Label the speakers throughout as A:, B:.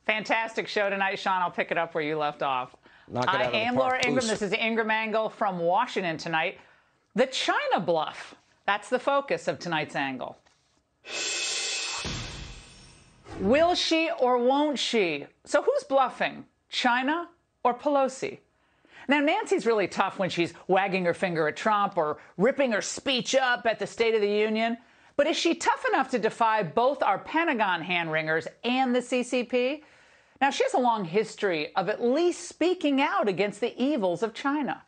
A: Fantastic show tonight, Sean. I'll pick it up where you left off. I am Laura Ingraham. This is the Ingram Angle from Washington tonight. The China bluff. That's the focus of tonight's angle. Will she or won't she? So who's bluffing, China or Pelosi? Now, Nancy's really tough when she's wagging her finger at Trump or ripping her speech up at the State of the Union. But is she tough enough to defy both our Pentagon hand-wringers and the CCP? Now, she has a long history of at least speaking out against the evils of China.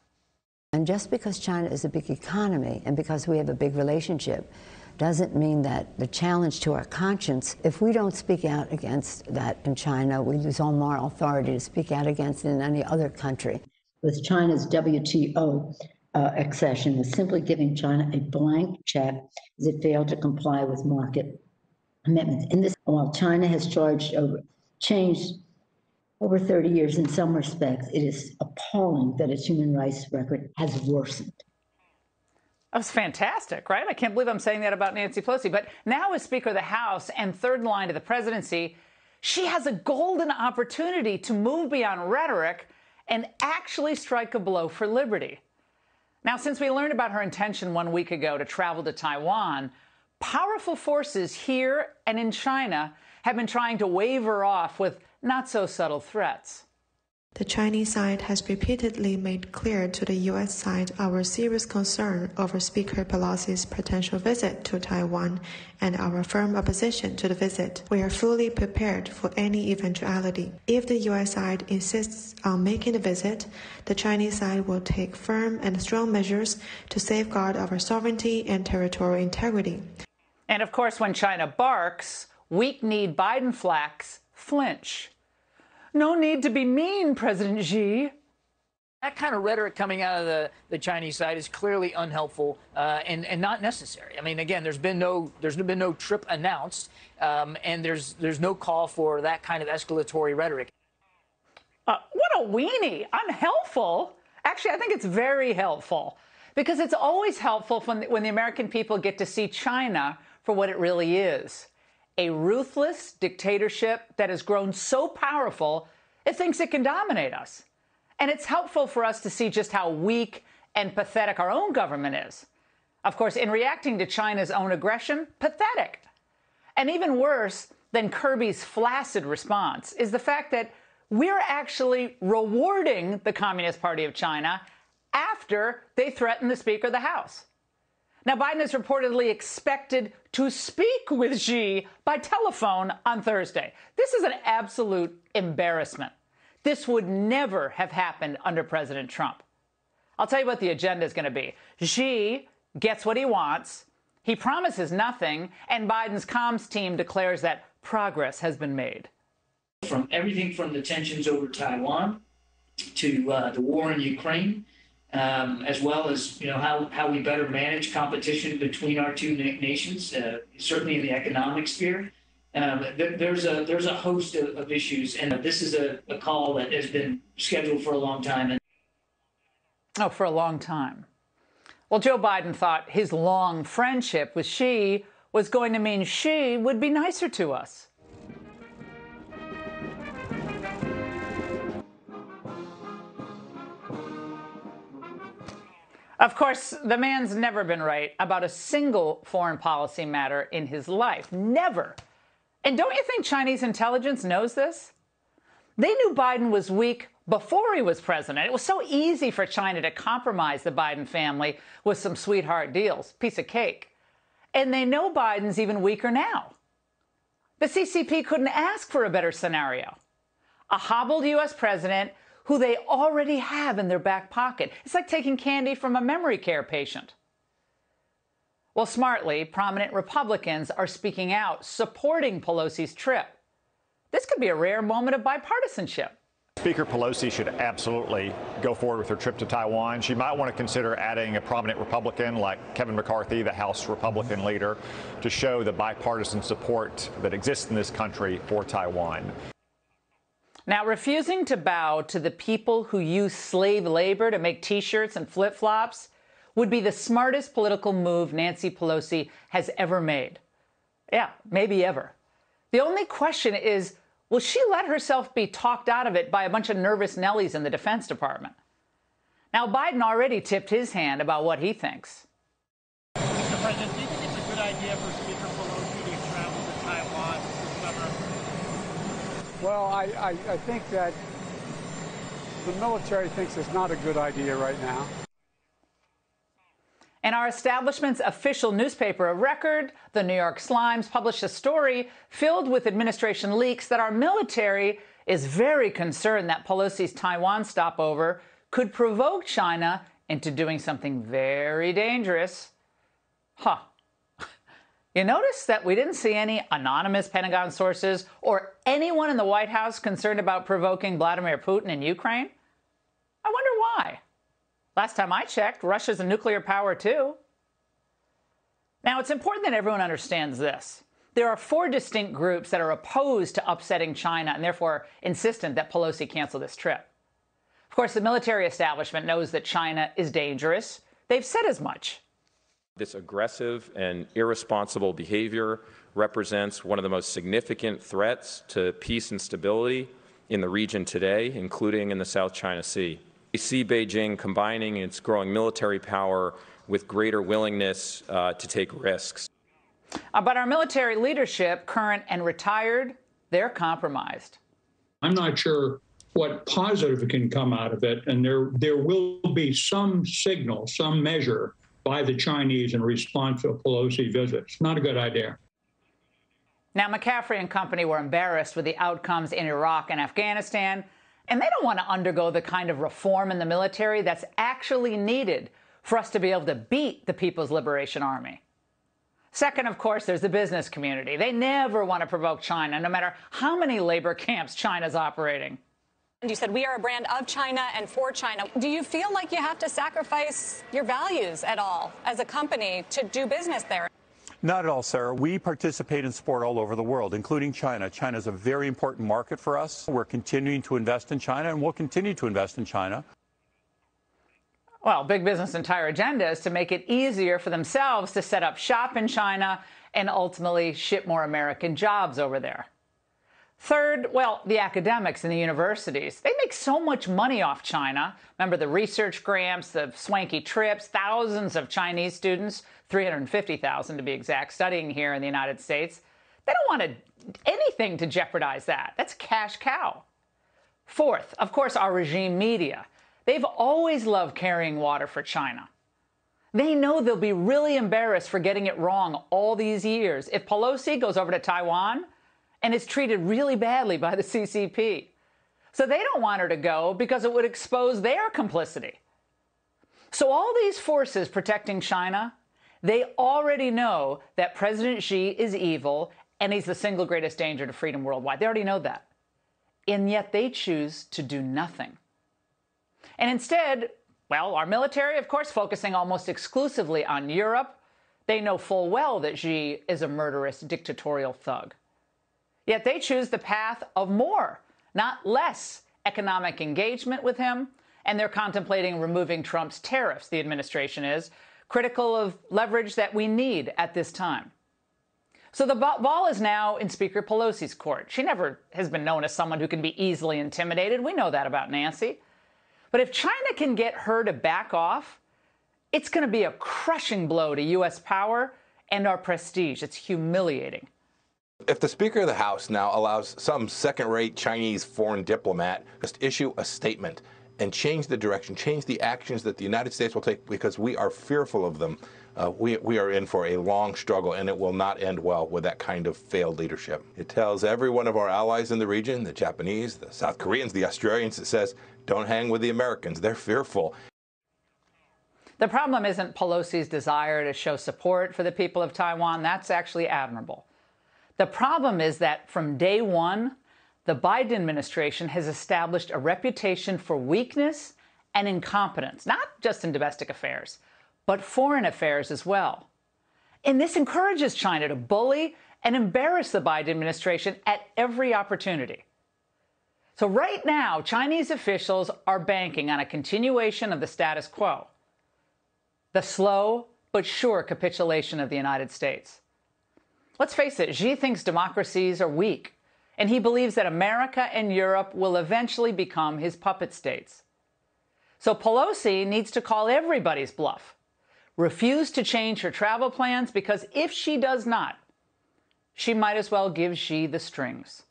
B: And just because China is a big economy and because we have a big relationship doesn't mean that the challenge to our conscience, if we don't speak out against that in China, we lose all moral authority to speak out against it in any other country.
C: With China's WTO accession, is simply giving China a blank check as it failed to comply with market commitments. In this, while China has changed over 30 years in some respects, it is appalling that its human rights record has worsened.
A: That was fantastic, right? I can't believe I'm saying that about Nancy Pelosi. But now as Speaker of the House and third in line to the presidency, she has a golden opportunity to move beyond rhetoric and actually strike a blow for liberty. Now, since we learned about her intention 1 week ago to travel to Taiwan, powerful forces here and in China have been trying to wave her off with not-so-subtle threats.
D: The Chinese side has repeatedly made clear to the U.S. side our serious concern over Speaker Pelosi's potential visit to Taiwan and our firm opposition to the visit. We are fully prepared for any eventuality. If the U.S. side insists on making the visit, the Chinese side will take firm and strong measures to safeguard our sovereignty and territorial integrity.
A: And of course, when China barks, weak-kneed Biden flacks flinch. No need to be mean, President Xi.
E: That kind of rhetoric coming out of the Chinese side is clearly unhelpful and not necessary. I mean, again, there's been no trip announced, and there's no call for that kind of escalatory rhetoric.
A: What a weenie! Unhelpful? Actually, I think it's very helpful because it's always helpful when the American people get to see China for what it really is. A ruthless dictatorship that has grown so powerful it thinks it can dominate us. And it's helpful for us to see just how weak and pathetic our own government is. Of course, in reacting to China's own aggression, pathetic. And even worse than Kirby's flaccid response is the fact that we're actually rewarding the Communist Party of China after they threaten the Speaker of the House. Now, Biden is reportedly expected to speak with Xi by telephone on Thursday. This is an absolute embarrassment. This would never have happened under President Trump. I'll tell you what the agenda is going to be. Xi gets what he wants, he promises nothing, and Biden's comms team declares that progress has been made.
E: From everything from the tensions over Taiwan to the war in Ukraine, as well as how we better manage competition between our two nations, certainly in the economic sphere. There's a host of issues, and this is a call that has been scheduled for a long time.
A: Oh, for a long time. Well, Joe Biden thought his long friendship with Xi was going to mean Xi would be nicer to us. Of course, the man's never been right about a single foreign policy matter in his life. Never. And don't you think Chinese intelligence knows this? They knew Biden was weak before he was president. It was so easy for China to compromise the Biden family with some sweetheart deals. Piece of cake. And they know Biden's even weaker now. The CCP couldn't ask for a better scenario. A hobbled U.S. president who they already have in their back pocket. It's like taking candy from a memory care patient. Well, smartly, prominent Republicans are speaking out, supporting Pelosi's trip. This could be a rare moment of bipartisanship.
F: Speaker Pelosi should absolutely go forward with her trip to Taiwan. She might want to consider adding a prominent Republican like Kevin McCarthy, the House Republican leader, to show the bipartisan support that exists in this country for Taiwan.
A: Now, refusing to bow to the people who use slave labor to make T-shirts and flip-flops would be the smartest political move Nancy Pelosi has ever made. Yeah, maybe ever. The only question is, Well, she let herself be talked out of it by a bunch of nervous Nellies in the Defense Department. Now, Biden already tipped his hand about what he thinks.
G: Mr. President, do you think it's a good idea for Speaker Pelosi to travel to Taiwan this summer?
H: Well, I think that the military thinks it's not a good idea right now.
A: And our establishment's official newspaper of record, the New York Slimes, published a story filled with administration leaks that our military is very concerned that Pelosi's Taiwan stopover could provoke China into doing something very dangerous. Huh. You notice that we didn't see any anonymous Pentagon sources or anyone in the White House concerned about provoking Vladimir Putin in Ukraine? I wonder why. Last time I checked, Russia's a nuclear power too. Now, it's important that everyone understands this. There are 4 distinct groups that are opposed to upsetting China and therefore insistent that Pelosi cancel this trip. Of course, the military establishment knows that China is dangerous. They've said as much.
I: This aggressive and irresponsible behavior represents one of the most significant threats to peace and stability in the region today, including in the South China Sea. We see Beijing combining its growing military power with greater willingness to take risks.
A: But our military leadership, current and retired, they're compromised.
J: I'm not sure what positive can come out of it, and there will be some signal, some measure by the Chinese in response to a Pelosi visit. It's not a good idea.
A: Now, McCaffrey and company were embarrassed with the outcomes in Iraq and Afghanistan, and they don't want to undergo the kind of reform in the military that's actually needed for us to be able to beat the People's Liberation Army. Second, of course, there's the business community. They never want to provoke China, no matter how many labor camps China's operating.
K: You said we are a brand of China and for China. Do you feel like you have to sacrifice your values at all as a company to do business there?
L: Not at all, Sarah. We participate in sport all over the world, including China. China is a very important market for us. We're continuing to invest in China, and we'll continue to invest in China.
A: Well, big business' entire agenda is to make it easier for themselves to set up shop in China and ultimately ship more American jobs over there. Third, well, the academics and the universities. They make so much money off China. Remember the research grants, the swanky trips, thousands of Chinese students, 350,000 to be exact, studying here in the United States. They don't want anything to jeopardize that. That's cash cow. Fourth, of course, our regime media. They've always loved carrying water for China. They know they'll be really embarrassed for getting it wrong all these years if Pelosi goes over to Taiwan and is treated really badly by the CCP. So they don't want her to go because it would expose their complicity. So all these forces protecting China, they already know that President Xi is evil and he's the single greatest danger to freedom worldwide. They already know that. And yet they choose to do nothing. And instead, well, our military, of course, focusing almost exclusively on Europe. They know full well that Xi is a murderous dictatorial thug. Yet they choose the path of more, not less, economic engagement with him, and they're contemplating removing Trump's tariffs, the administration is, critical of leverage that we need at this time. So the ball is now in Speaker Pelosi's court. She never has been known as someone who can be easily intimidated. We know that about Nancy. But if China can get her to back off, it's going to be a crushing blow to U.S. power and our prestige. It's humiliating.
M: If the Speaker of the House now allows some second-rate Chinese foreign diplomat just issue a statement and change the direction, change the actions that the United States will take because we are fearful of them, we are in for a long struggle, and it will not end well with that kind of failed leadership. It tells every one of our allies in the region, the Japanese, the South Koreans, the Australians, it says, don't hang with the Americans. They're fearful.
A: The problem isn't Pelosi's desire to show support for the people of Taiwan. That's actually admirable. The problem is that from day one, the Biden administration has established a reputation for weakness and incompetence, not just in domestic affairs, but foreign affairs as well. And this encourages China to bully and embarrass the Biden administration at every opportunity. So right now, Chinese officials are banking on a continuation of the status quo, the slow but sure capitulation of the United States. Let's face it, Xi thinks democracies are weak, And he believes that America and Europe will eventually become his puppet states. So Pelosi needs to call everybody's bluff, refuse to change her travel plans, because if she does not, she might as well give Xi the strings.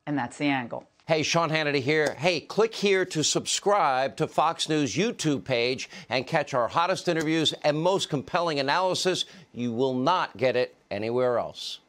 A: And that's the angle.
N: Hey, Sean Hannity here. Hey, click here to subscribe to Fox News YouTube page and catch our hottest interviews and most compelling analysis. You will not get it anywhere else.